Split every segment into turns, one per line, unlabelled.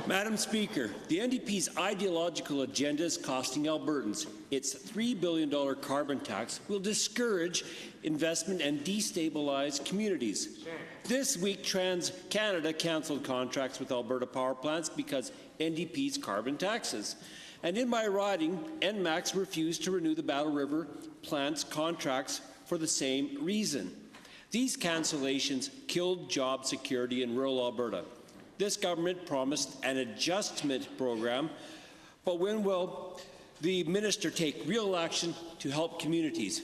Madam Speaker, the NDP's ideological agenda is costing Albertans. Its $3 billion carbon tax will discourage investment and destabilize communities. This week, TransCanada cancelled contracts with Alberta power plants because NDP's carbon taxes. And in my riding, NMAX refused to renew the Battle River plant's contracts for the same reason. These cancellations killed job security in rural Alberta. This government promised an adjustment program, but when will the minister take real action to help communities?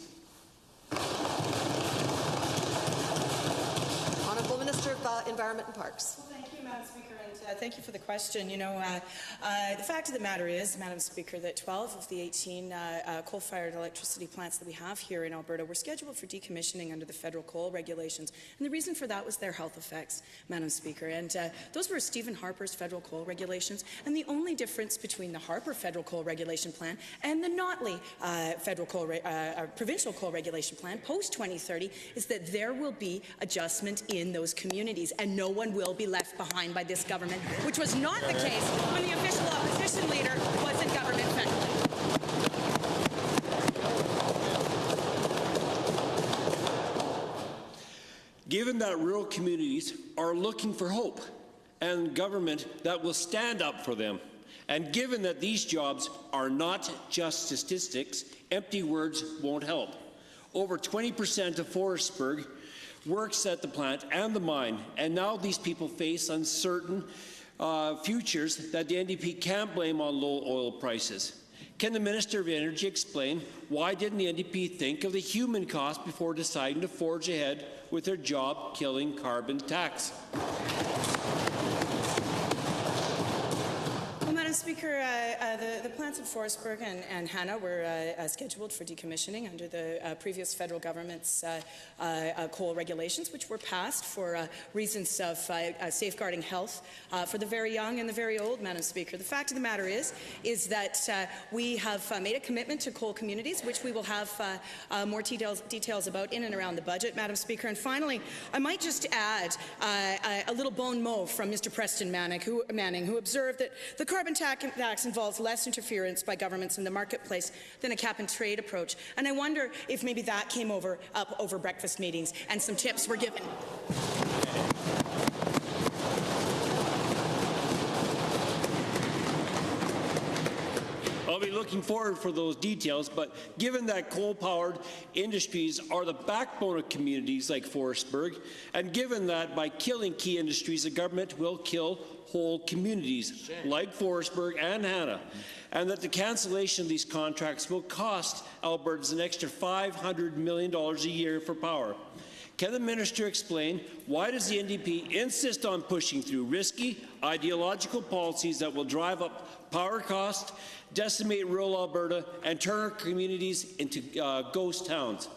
Honourable Minister of Environment and Parks.
Thank you, Madam Speaker, and thank you for the question. You know, the fact of the matter is, Madam Speaker, that 12 of the 18 coal-fired electricity plants that we have here in Alberta were scheduled for decommissioning under the federal coal regulations, and the reason for that was their health effects, Madam Speaker. And those were Stephen Harper's federal coal regulations, and the only difference between the Harper federal coal regulation plan and the Notley provincial coal regulation plan post-2030 is that there will be adjustment in those communities, and no one will be left behind by this government, which was not the case when the official opposition leader was in government federally.
Given that rural communities are looking for hope and government that will stand up for them, and given that these jobs are not just statistics, empty words won't help. Over 20% of Forestburg works at the plant and the mine, and now these people face uncertain futures that the NDP can't blame on low oil prices. Can the Minister of Energy explain why didn't the NDP think of the human cost before deciding to forge ahead with their job-killing carbon tax?
Speaker, the plants at Forestburg and Hanna were scheduled for decommissioning under the previous federal government's coal regulations, which were passed for reasons of safeguarding health for the very young and the very old, Madam Speaker. The fact of the matter is that we have made a commitment to coal communities, which we will have more details about in and around the budget, Madam Speaker. And finally, I might just add a little bon mot from Mr. Preston Manning, who observed that the carbon tax involves less interference by governments in the marketplace than a cap-and-trade approach. And I wonder if maybe that came up over breakfast meetings and some tips were given.
I'll be looking forward for those details, but given that coal-powered industries are the backbone of communities like Forestburg, and given that by killing key industries, the government will kill whole communities like Forestburg and Hanna, and that the cancellation of these contracts will cost Albertans an extra $500 million a year for power. Can the minister explain why does the NDP insist on pushing through risky, ideological policies that will drive up power costs, decimate rural Alberta, and turn our communities into ghost towns?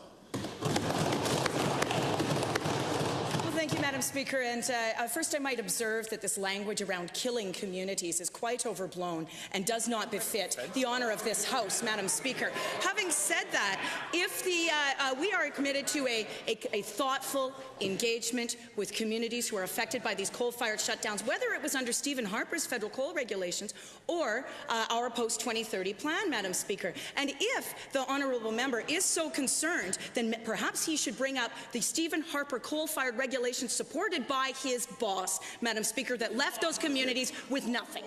Thank you, Madam Speaker. And first, I might observe that this language around killing communities is quite overblown and does not befit the honour of this House, Madam Speaker. Having said that, if we are committed to a thoughtful engagement with communities who are affected by these coal-fired shutdowns, whether it was under Stephen Harper's federal coal regulations or our post-2030 plan, Madam Speaker. And if the honourable member is so concerned, then perhaps he should bring up the Stephen Harper coal-fired regulations supported by his boss, Madam Speaker, that left those communities with nothing.